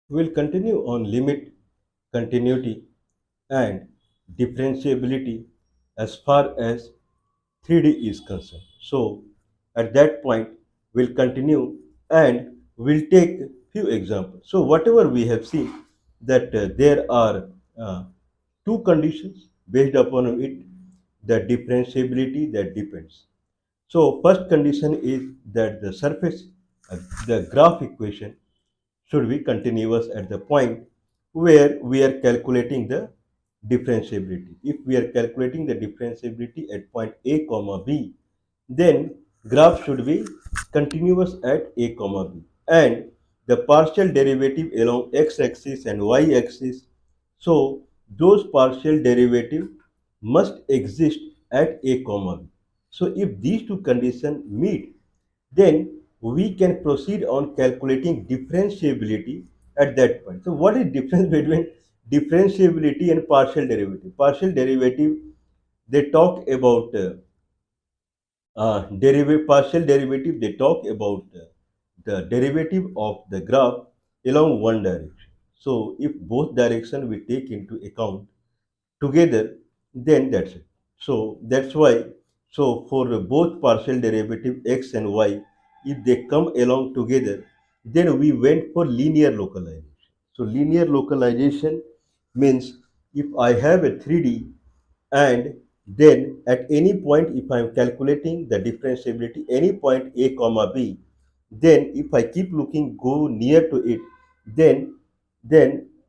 We'll continue on limit, continuity, and differentiability as far as 3D is concerned. So, at that point, we'll continue and we'll take few examples. So, whatever we have seen that there are two conditions based upon it, the differentiability that depends. So, first condition is that the surface, the graph equation should be continuous at the point where we are calculating the differentiability. If we are calculating the differentiability at point A comma B, then graph should be continuous at A comma B. And the partial derivative along x-axis and y-axis, so those partial derivative must exist at A comma B. So if these two conditions meet, then we can proceed on calculating differentiability at that point. So what is difference between differentiability and partial derivative? Partial derivative, they talk about partial derivative, they talk about the derivative of the graph along one direction. So if both direction we take into account together, then that's it. So that's why, so for both partial derivative x and y, if they come along together, then we went for linear localization. So linear localization means if I have a 3D, and then at any point if I am calculating the differentiability any point a comma b, then if I keep looking go near to it, then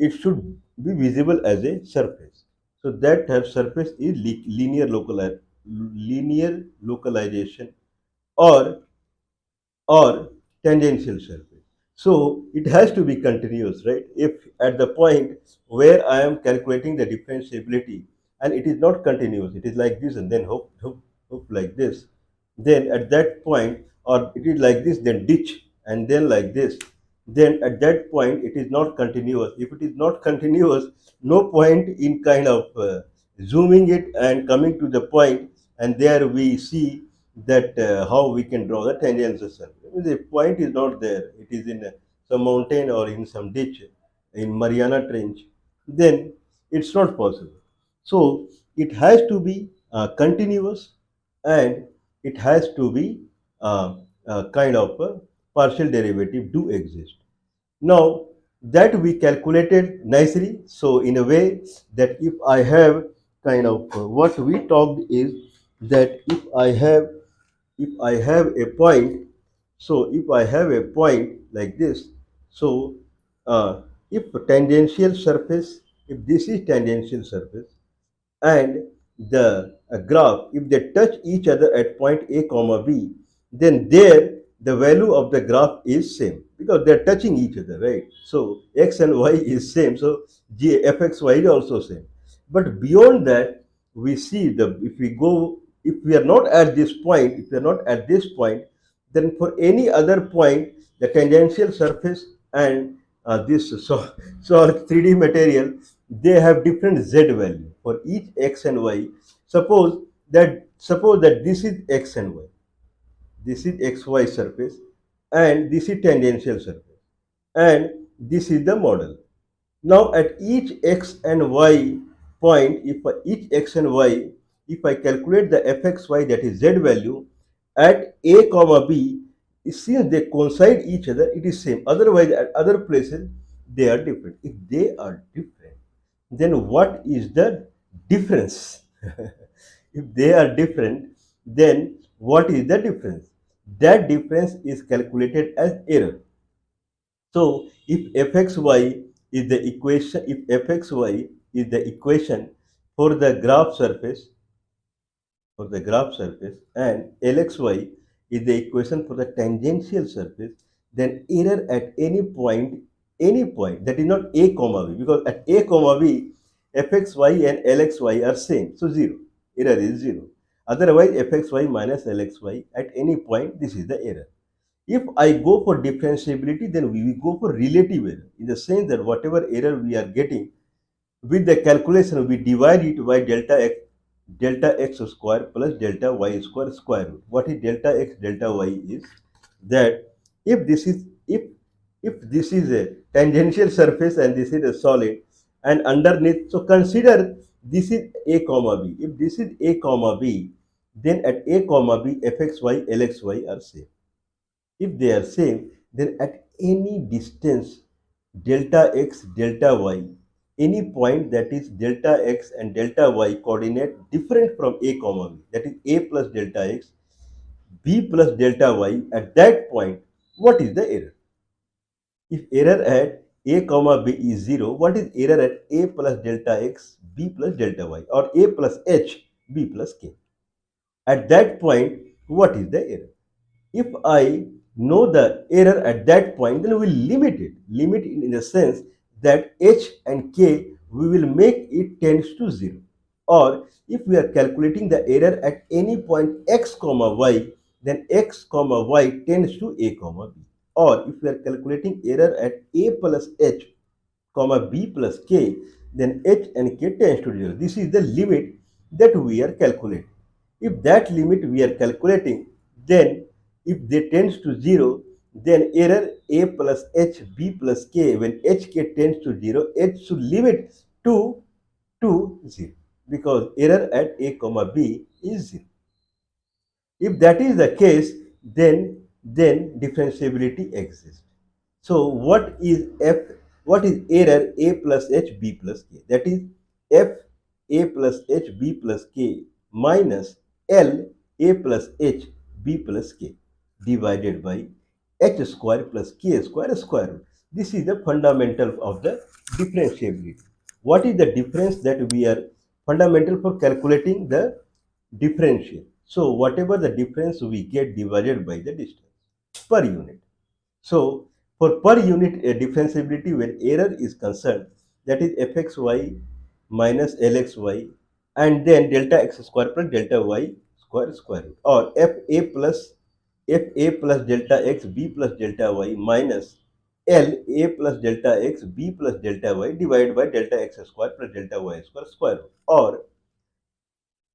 it should be visible as a surface. So that type surface is linear localization or or tangential surface. So it has to be continuous, right? If at the point where I am calculating the differentiability and it is not continuous, it is like this and then hope like this, then at that point, or it is like this, then ditch and then like this, then at that point it is not continuous. If it is not continuous, no point in kind of zooming it and coming to the point, and there we see that how we can draw the tangential surface. The point is not there. It is in some mountain or in some ditch, in Mariana Trench. Then it's not possible. So it has to be continuous, and it has to be kind of a partial derivative do exist. Now that we calculated nicely, so in a way that if I have kind of what we talked is that if I have a point, so if I have a point like this, so if tangential surface, if this is tangential surface, and the graph, if they touch each other at point A comma B, then there the value of the graph is same because they're touching each other, right? So x and y is same, so fxy is also same. But beyond that, we see the if we go, if we are not at this point, if we are not at this point, then for any other point, the tangential surface and this so 3D material, they have different z value for each x and y. Suppose that this is x and y, this is xy surface, and this is tangential surface, and this is the model. Now at each x and y point, if each x and y, if I calculate the fxy, that is z value, at a comma b, since they coincide each other, it is same. Otherwise, at other places, they are different. If they are different, then what is the difference? If they are different, then what is the difference? That difference is calculated as error. So if fxy is the equation, if fxy is the equation for the graph surface, and lxy is the equation for the tangential surface, then error at any point that is not a comma b, because at a comma b, fxy and lxy are same, so zero. Error is zero. Otherwise, fxy minus lxy at any point, this is the error. If I go for differentiability, then we will go for relative error, in the sense that whatever error we are getting with the calculation, we divide it by delta x square plus delta y square square root. What is delta x delta y is that if this is if If this is a tangential surface and this is a solid, and underneath, so consider this is a comma b. If this is a comma b, then at a comma b, fxy, lxy are same. If they are same, then at any distance delta x, delta y, any point that is delta x and delta y coordinate different from a comma b, that is a plus delta x, b plus delta y, at that point, what is the error? If error at a comma b is 0, what is error at a plus delta x, b plus delta y, or a plus h, b plus k? At that point, what is the error? If I know the error at that point, then we will limit it. Limit it in the sense that h and k, we will make it tends to 0. Or if we are calculating the error at any point x comma y, then x comma y tends to a comma b. Or if we are calculating error at a plus h comma b plus k, then h and k tends to 0. This is the limit that we are calculating. If that limit we are calculating, then if they tends to 0, then error a plus h b plus k, when hk tends to 0, h should limit to 0, because error at a comma b is 0. If that is the case, then differentiability exists. So what is f? What is error a plus h b plus k? That is f a plus h b plus k minus l a plus h b plus k divided by h square plus k square square root. This is the fundamental of the differentiability. What is the difference that we are fundamental for calculating the differential? So whatever the difference we get divided by the distance per unit. So for per unit differentiability, when error is concerned, that is fxy minus lxy, and then delta x square plus delta y square root, or fa plus delta x b plus delta y minus l a plus delta x b plus delta y divided by delta x square plus delta y square root, or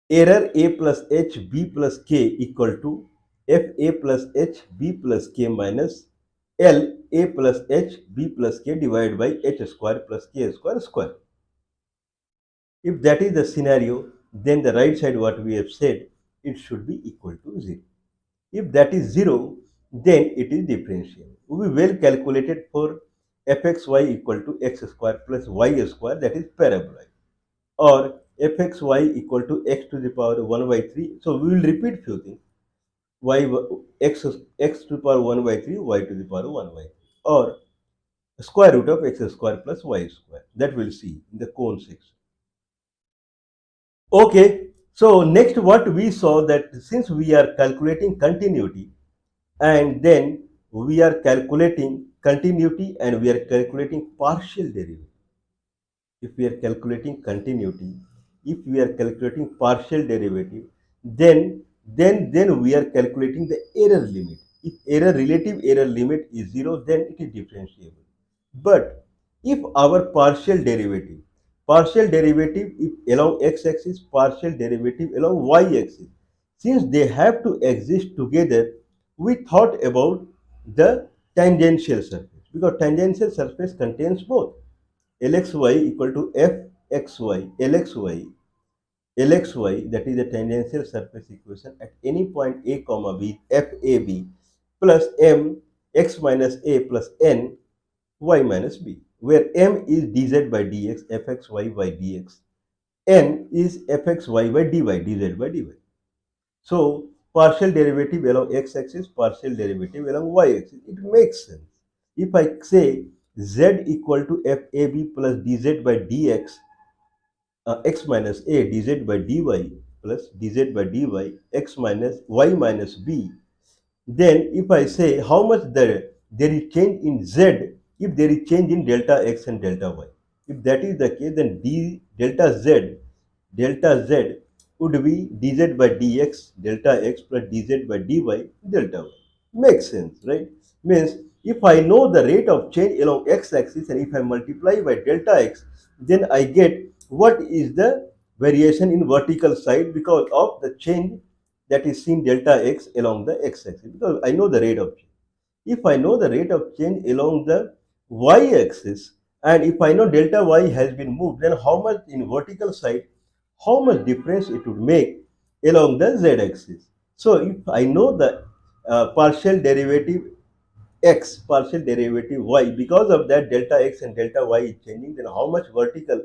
error a plus h b plus k equal to f a plus h b plus k minus l a plus h b plus k divided by h square plus k square. If that is the scenario, then the right side what we have said, it should be equal to 0. If that is 0, then it is differential. We will calculate it for fxy equal to x square plus y square, that is paraboloid, or fxy equal to x to the power 1 by 3. So we will repeat few things. Y x to the power 1 by 3, y to the power 1 by 3, or square root of x square plus y square. That we'll see in the cone section. Okay, so next what we saw, that since we are calculating continuity, and then we are calculating continuity and we are calculating partial derivative. If we are calculating continuity, if we are calculating partial derivative, then we are calculating the error limit. If relative error limit is 0, then it is differentiable. But if our partial derivative if along x-axis, partial derivative along y-axis, since they have to exist together, we thought about the tangential surface, because tangential surface contains both lxy equal to fxy lxy, that is the tangential surface equation at any point a comma b, fab plus m x minus a plus n y minus b, where m is dz by dx, fxy by dx, n is fxy by dy, dz by dy. So partial derivative along x-axis, partial derivative along y-axis, it makes sense. If I say z equal to fab plus dz by dx, x minus a dz by dy plus dz by dy x minus y minus b, then if I say how much there is change in z, if there is change in delta x and delta y, if that is the case, then delta z would be dz by dx delta x plus dz by dy delta y. Makes sense, right? Means if I know the rate of change along x-axis and if I multiply by delta x, then I get what is the variation in vertical side because of the change that is seen delta x along the x-axis, because I know the rate of change. If I know the rate of change along the y-axis, and if I know delta y has been moved, then how much in vertical side, how much difference it would make along the z-axis. So if I know the partial derivative x, partial derivative y, because of that delta x and delta y is changing, then how much vertical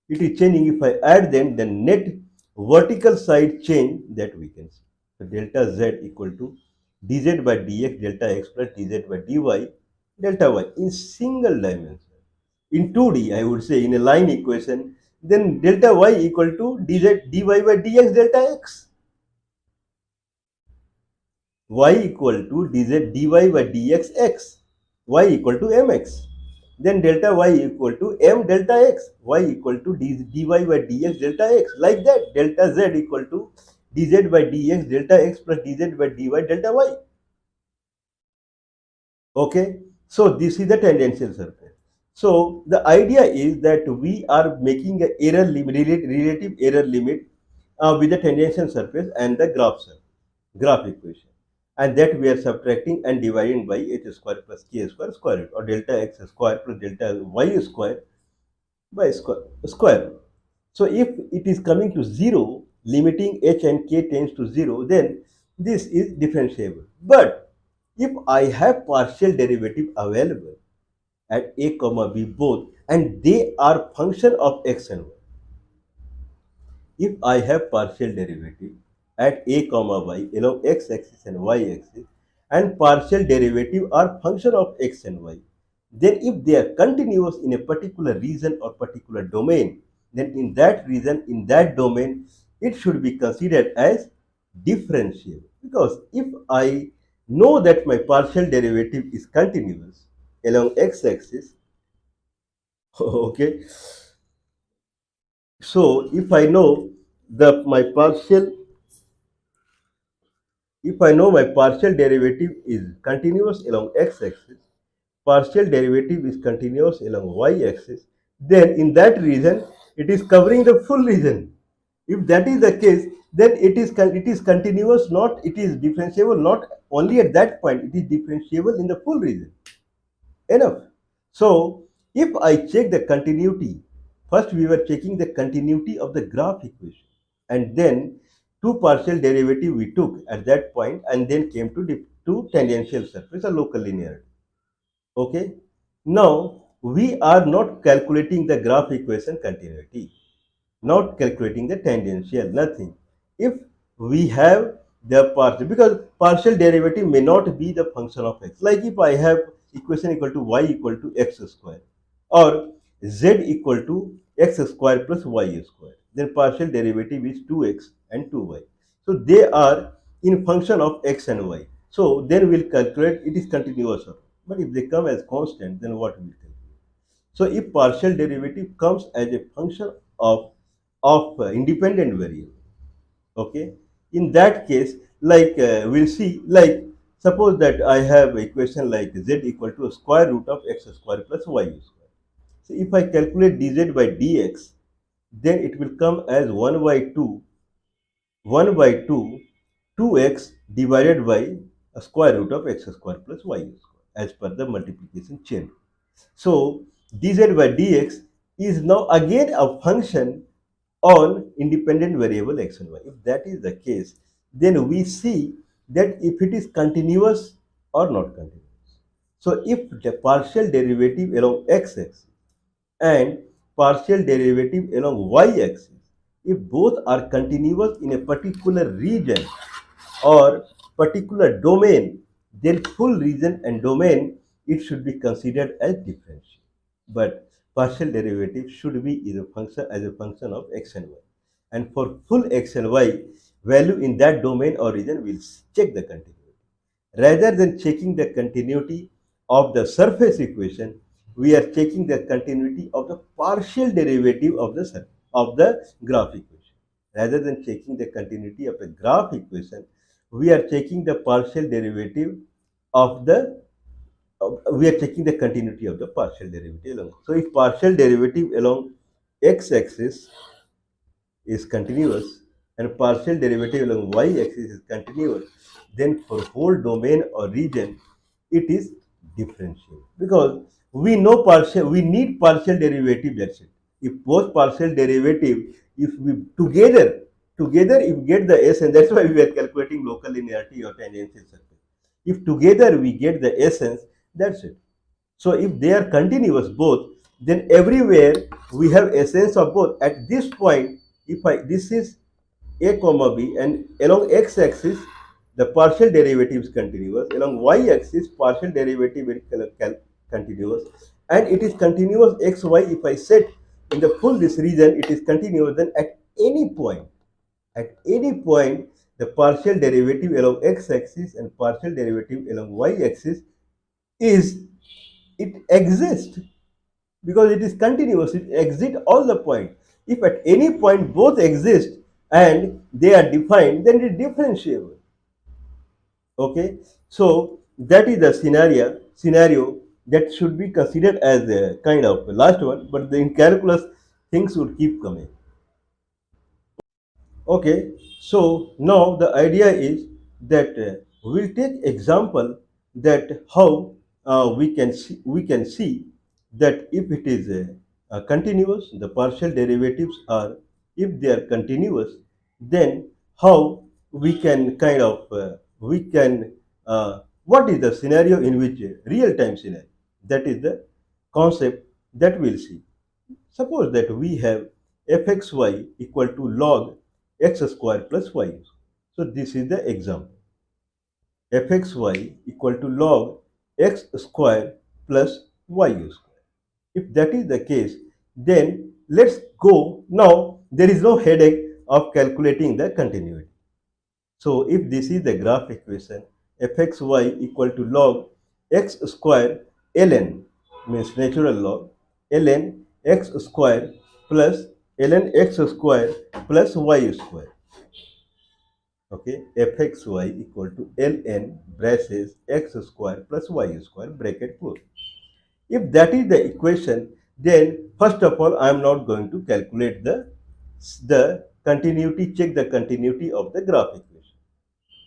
it is changing. If I add them, the net vertical side change that we can see. So delta z equal to dz by dx delta x plus dz by dy delta y in single dimension. In 2D, I would say in a line equation, then delta y equal to dz dy by dx delta x. Y equal to dz dy by dx x, y equal to mx. Then delta y equal to m delta x, y equal to dy by dx delta x. Like that, delta z equal to dz by dx delta x plus dz by dy delta y. Okay, so this is the tangential surface. So the idea is that we are making a error limit, relative error limit with the tangential surface and the graph equation, and that we are subtracting and dividing by h square plus k square square root, or delta x square plus delta y square by square root. So if it is coming to 0, limiting h and k tends to 0, then this is differentiable. But if I have partial derivative available at a comma b both, and they are function of x and y, if I have partial derivative at a comma y along x axis and y axis, and partial derivative are function of x and y, then if they are continuous in a particular region or particular domain, then in that region, in that domain, it should be considered as differentiable. Because if I know that my partial derivative is continuous along x axis, okay, so if I know the my partial if I know my partial derivative is continuous along x-axis, partial derivative is continuous along y-axis, then in that region, it is covering the full region. If that is the case, then it is continuous, not it is differentiable, not only at that point, it is differentiable in the full region. Enough. So if I check the continuity, first we were checking the continuity of the graph equation, and then two partial derivative we took at that point, and then came to tangential surface or local linearity. Okay. Now we are not calculating the graph equation continuity, not calculating the tangential, nothing. If we have the partial, because partial derivative may not be the function of x. Like if I have equation equal to y equal to x square, or z equal to x square plus y square, then partial derivative is 2x and 2y. So they are in function of x and y. So then we'll calculate it is continuous. But if they come as constant, then what will we calculate? So if partial derivative comes as a function of independent variable, okay, in that case, like we'll see, like suppose that I have equation like z equal to square root of x square plus y square. So if I calculate dz by dx, then it will come as 1 by 2 2x divided by a square root of x square plus y square as per the multiplication chain. So dz by dx is now again a function on independent variable x and y. If that is the case, then we see that if it is continuous or not continuous. So if the partial derivative along x-axis and partial derivative along y-axis, if both are continuous in a particular region or particular domain, then full region and domain, it should be considered as differential. But partial derivative should be as a function of x and y. And for full x and y value in that domain or region, we'll check the continuity. Rather than checking the continuity of the surface equation, we are checking the continuity of the partial derivative of the graph equation. Rather than checking the continuity of the graph equation, we are checking the partial derivative of the we are checking the continuity of the partial derivative along. So if partial derivative along x-axis is continuous and partial derivative along y-axis is continuous, then for whole domain or region, it is differentiable, because we need partial derivative. That's it. If both partial derivative, if we together if we get the essence, that's why we are calculating local linearity or tangential circle. If together we get the essence, that's it. So if they are continuous both, then everywhere we have essence of both. At this point, if I this is a comma b, and along x-axis the partial derivative is continuous, along y-axis partial derivative is continuous, and it is continuous xy. If I set in the full this region it is continuous, then at any point the partial derivative along x-axis and partial derivative along y-axis is it exists, because it is continuous, it exists all the point. If at any point both exist and they are defined, then it is differentiable. Okay, so that is the scenario that should be considered as a kind of last one, but in calculus things would keep coming. Okay, so now the idea is that we'll take example that how we can see that if it is continuous, the partial derivatives are, if they are continuous, then how we can kind of we can what is the scenario in which real time scenario, that is the concept that we'll see. Suppose that we have fxy equal to log x square plus y. So this is the example. Fxy equal to log x square plus y square. If that is the case, then let's go. Now there is no headache of calculating the continuity. So if this is the graph equation, fxy equal to log x square ln, means natural log ln x square plus ln x square plus y square. Okay, fxy equal to ln braces x square plus y square bracket close. If that is the equation, then first of all I am not going to calculate the continuity, check the continuity of the graph equation.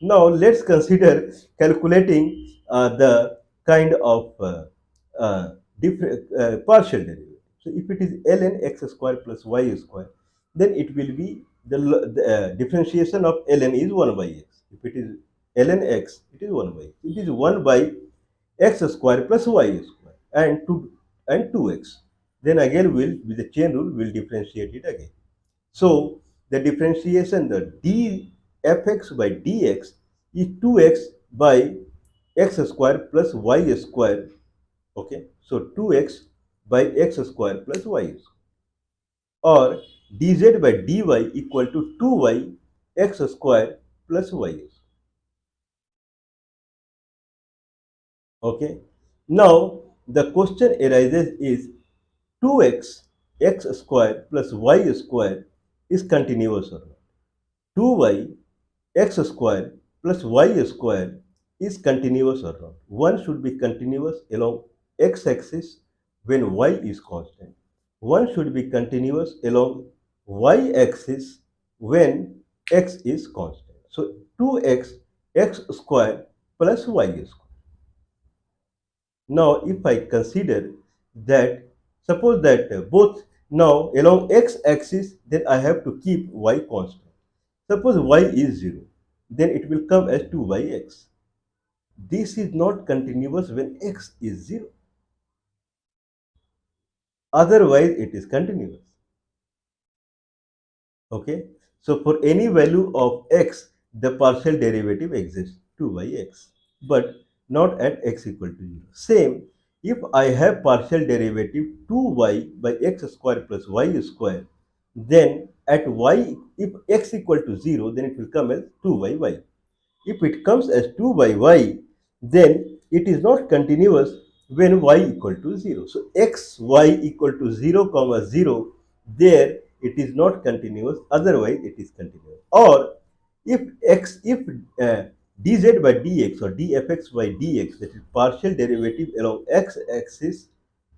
Now let's consider calculating the kind of different partial derivative. So if it is ln x square plus y square, then it will be the differentiation of ln is 1 by x. If it is ln x, it is 1 by x. It is 1 by x square plus y square and 2x. Then again we'll, with the chain rule, we'll differentiate it again. So the differentiation, the dfx by dx is 2x by x square plus y square. Okay, so 2x by x square plus y square, or dz by dy equal to 2y x square plus y square. Okay, now the question arises is 2x x square plus y square is continuous or not? 2y x square plus y square is continuous or not? One should be continuous along x-axis when y is constant. One should be continuous along y-axis when x is constant. So 2x x square plus y square. Now if I consider that, suppose that both, now along x-axis, then I have to keep y constant. Suppose y is 0, then it will come as 2 by x. This is not continuous when x is 0. Otherwise, it is continuous. Okay. So for any value of x, the partial derivative exists 2 by x, but not at x equal to 0. Same, if I have partial derivative 2y by x square plus y square, then at y, if x equal to 0, then it will come as 2 by y. If it comes as 2 by y, then it is not continuous when y equal to 0. So x y equal to 0 comma 0, there it is not continuous, otherwise it is continuous. Or if dz by dx or dfx by dx, that is partial derivative along x-axis,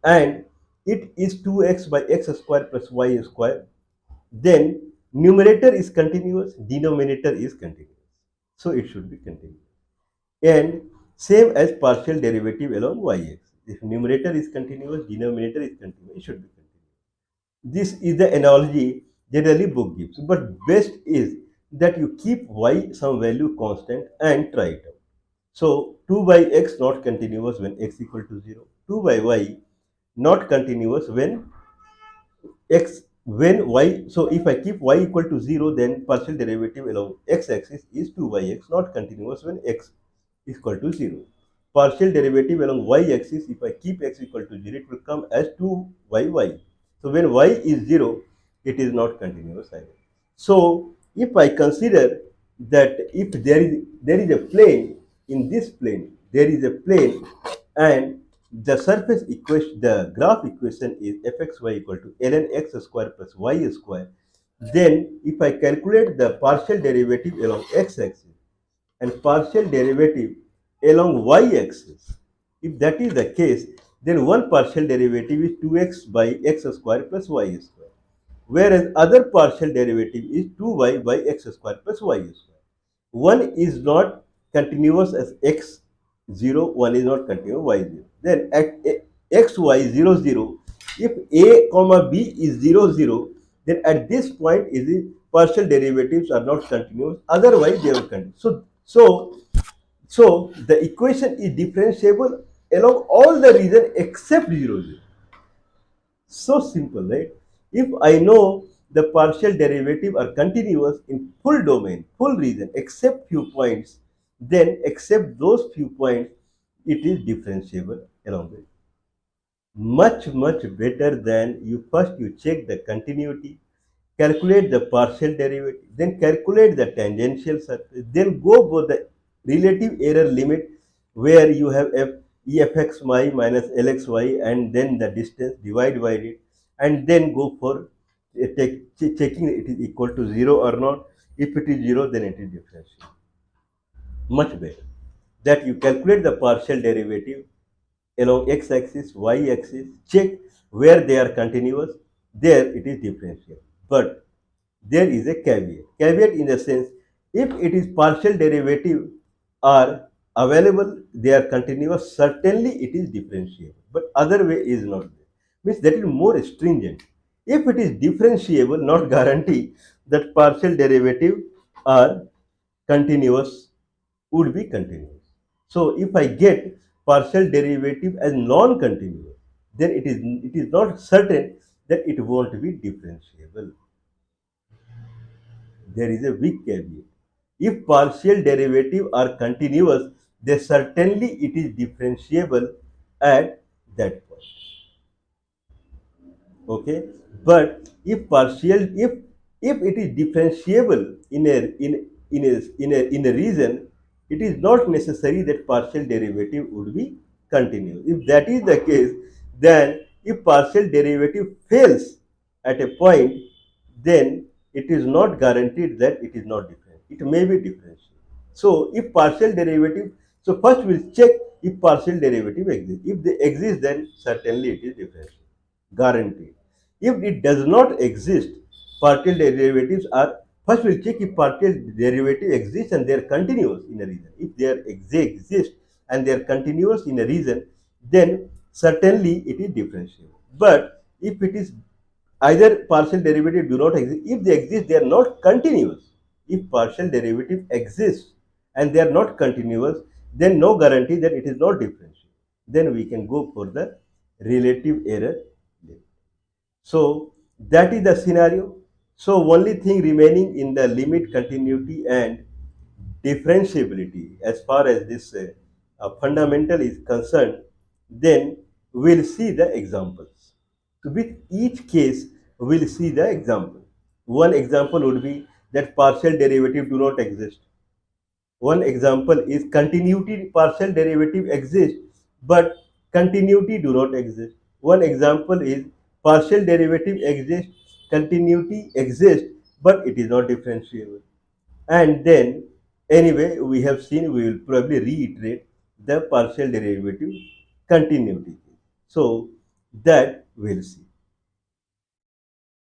and it is 2x by x square plus y square, then numerator is continuous, denominator is continuous. So it should be continuous. And Same as partial derivative along y-axis. If numerator is continuous, denominator is continuous, it should be continuous. This is the analogy generally book gives, but best is that you keep y some value constant and try it out. So 2 by x not continuous when x equal to 0, 2 by y not continuous x when y, so if I keep y equal to 0, then partial derivative along x-axis is 2 by x, not continuous when x is equal to 0. Partial derivative along y-axis, if I keep x equal to 0, it will come as 2 by y. So when y is 0, it is not continuous either. So if I consider that if there is a plane, in this plane, there is a plane, and the surface equation, the graph equation is fxy equal to ln x square plus y square, then if I calculate the partial derivative along x-axis and partial derivative along y-axis, if that is the case, then one partial derivative is 2x by x square plus y square, whereas other partial derivative is 2y by x square plus y square. One is not continuous as x 0, one is not continuous y 0. Then at x y 0 0, if a comma b is 0 0, then at this point is the partial derivatives are not continuous, otherwise they will continue. So the equation is differentiable along all the region except 0 0. So simple, right? If I know the partial derivative are continuous in full domain, full region, except few points, then except those few points, it is differentiable along the. Much better than you check the continuity, calculate the partial derivative, then calculate the tangential surface, then go for the relative error limit where you have efxy minus lxy and then the distance, divide by it, and then go for checking it is equal to 0 or not. If it is 0, then it is differential. Much better that you calculate the partial derivative along x-axis, y-axis, check where they are continuous, there it is differential. But there is a caveat. Caveat in the sense, if it is partial derivative are available, they are continuous, certainly it is differentiable. But other way is not there. Means that is more stringent. If it is differentiable, not guarantee that partial derivative are continuous, would be continuous. So if I get partial derivative as non-continuous, then it is not certain that it won't be differentiable. There is a weak caveat. If partial derivative are continuous, then certainly it is differentiable at that point. Okay, but if it is differentiable in a region, it is not necessary that partial derivative would be continuous. If that is the case, then if partial derivative fails at a point, then it is not guaranteed that it is not different. It may be differential. So if partial derivative, so first we'll check if partial derivative exists. If they exist, then certainly it is differential, guaranteed. If it does not exist, partial derivatives are, first we'll check if partial derivative exists and they are continuous in a region. If they exist and they are continuous in a region, then certainly it is differentiable. But if it is either partial derivative do not exist, if they exist, they are not continuous. If partial derivative exists and they are not continuous, then no guarantee that it is not differentiable. Then we can go for the relative error limit. So that is the scenario. So only thing remaining in the limit, continuity and differentiability as far as this fundamental is concerned, then we'll see the examples. So with each case, we'll see the example. One example would be that partial derivative do not exist. One example is continuity, partial derivative exists, but continuity do not exist. One example is partial derivative exists, continuity exists, but it is not differentiable. And then, anyway, we have seen, we will probably reiterate the partial derivative continuity. So, that we'll see.